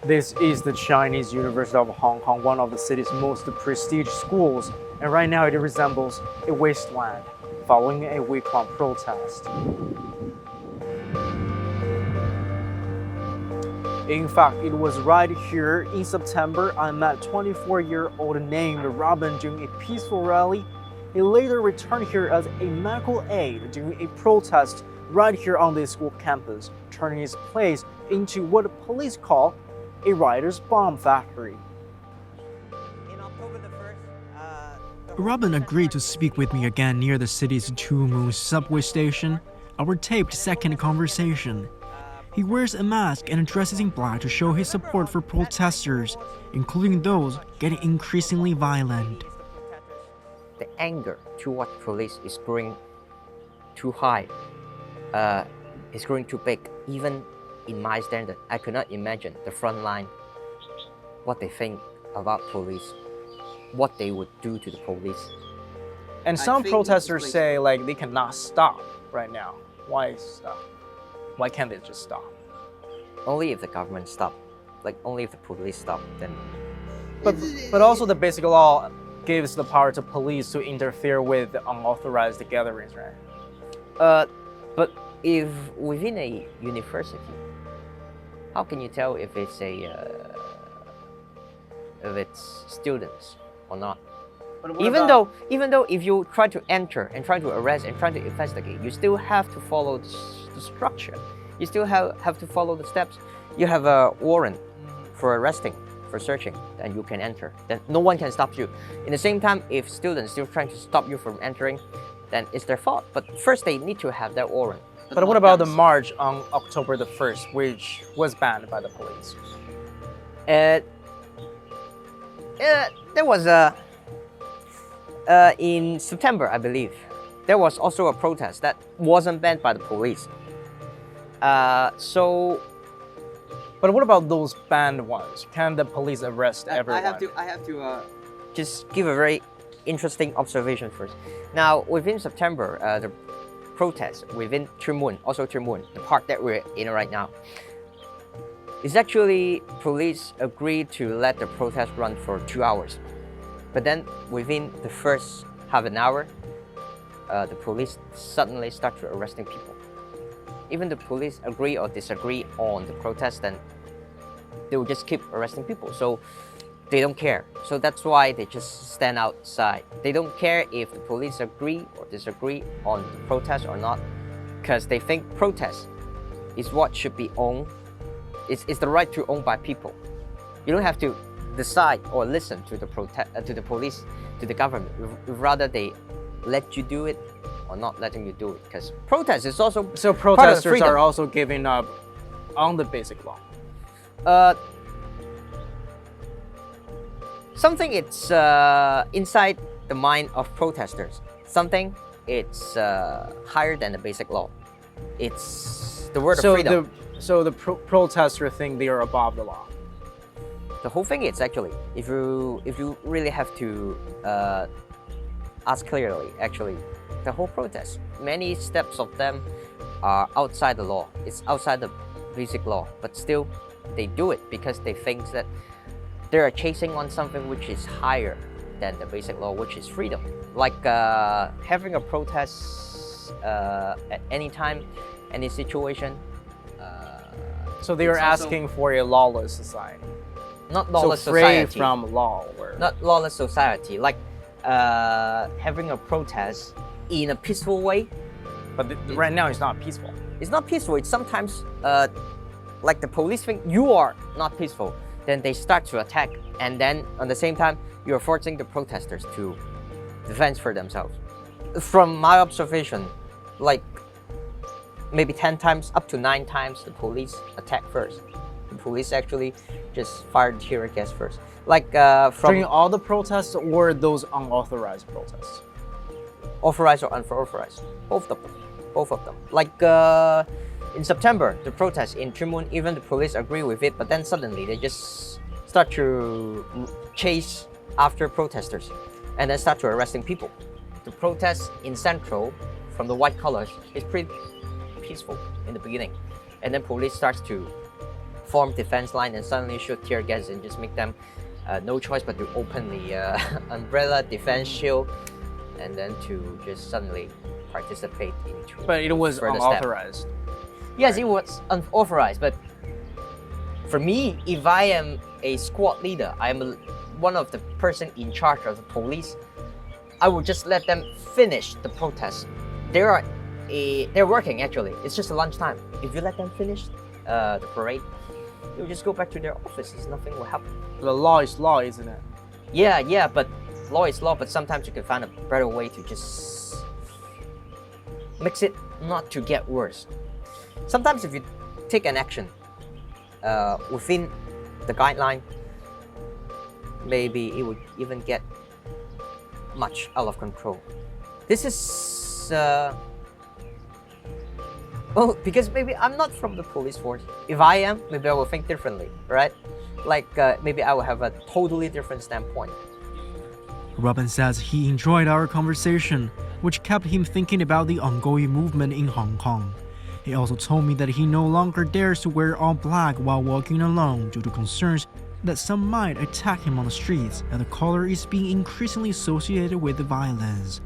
This is the Chinese University of Hong Kong, one of the city's most prestigious schools, and right now it resembles a wasteland following a week-long protest. In fact, it was right here in September I met 24-year-old named Robin during a peaceful rally. He later returned here as a medical aide during a protest right here on the school campus, turning his place into what police call a writer's bomb factory. Robin agreed to speak with me again near the city's Two Moons subway station, our taped second conversation. He wears a mask and dresses in black to show his support for protesters, including those getting increasingly violent. The anger toward police is growing too high. It's growing too big. Even in my standard, I could not imagine the front line, what they think about police, what they would do to the police. And some protesters say like they cannot stop right now. Why stop? Why can't they just stop? Only if the government stop, like only if the police stop, then. But also the basic law gives the power to police to interfere with unauthorized gatherings, right? But if within a university, how can you tell if it's students or not? Even though if you try to enter and try to arrest and try to investigate, you still have to follow the structure. You still have to follow the steps. You have a warrant for arresting, for searching, then you can enter. Then no one can stop you. In the same time, if students still trying to stop you from entering, then it's their fault. But first they need to have that warrant. But what about the march on October the 1st, which was banned by the police? There was in September, I believe, there was also a protest that wasn't banned by the police. But what about those banned ones? Can the police arrest everyone? I have to just give a very interesting observation first. Now, within September, the protest within Two Moons, the park that we're in right now, is actually police agreed to let the protest run for 2 hours. But then within the first half an hour, the police suddenly start to arresting people. Even the police agree or disagree on the protest, then they will just keep arresting people. So they don't care. So that's why they just stand outside. They don't care if the police agree or disagree on the protest or not, because they think protest is what should be owned. It's the right to own by people. You don't have to decide or listen to the police, to the government. Rather, they let you do it or not letting you do it, because protest is also so protesters are also giving up on the basic law. Something it's inside the mind of protesters. Something it's higher than the basic law. It's the word of freedom. So the protesters think they are above the law. The whole thing is actually, if you really have to ask clearly, actually, the whole protest, many steps of them are outside the law. It's outside the basic law, but still they do it because they think that they are chasing on something which is higher than the basic law, which is freedom. Like having a protest at any time, any situation. So they are asking for a lawless society. Not lawless so free society. From law. Not lawless society. Like having a protest in a peaceful way. But right now it's not peaceful. It's not peaceful. It's sometimes like the police think you are not peaceful. Then they start to attack. And then at the same time, you're forcing the protesters to defend for themselves. From my observation, like maybe 10 times, up to 9 times, the police attack first. The police actually just fired tear gas first. Like during all the protests or those unauthorized protests? Authorized or unauthorized, both of them. Like in September, the protest in Two Moons, even the police agree with it, but then suddenly they just start to chase after protesters and then start to arresting people. The protest in Central from the white colors is pretty peaceful in the beginning, and then police starts to form defense line and suddenly shoot tear gas and just make them no choice but to open the umbrella defense shield and then to just suddenly participate into. But it was further unauthorized. Yes, it was unauthorized, but for me, if I am a squad leader, I am one of the person in charge of the police, I would just let them finish the protest. They're working actually. It's just lunchtime. If you let them finish the parade, they'll just go back to their offices. Nothing will happen. The law is law, isn't it? Yeah, but law is law. But sometimes you can find a better way to just mix it not to get worse. Sometimes if you take an action within the guideline, maybe it would even get much out of control. This is well, because maybe I'm not from the police force. If I am, maybe I will think differently, right? Like maybe I will have a totally different standpoint. Robin says he enjoyed our conversation, which kept him thinking about the ongoing movement in Hong Kong. He also told me that he no longer dares to wear all black while walking alone due to concerns that some might attack him on the streets, and the color is being increasingly associated with the violence.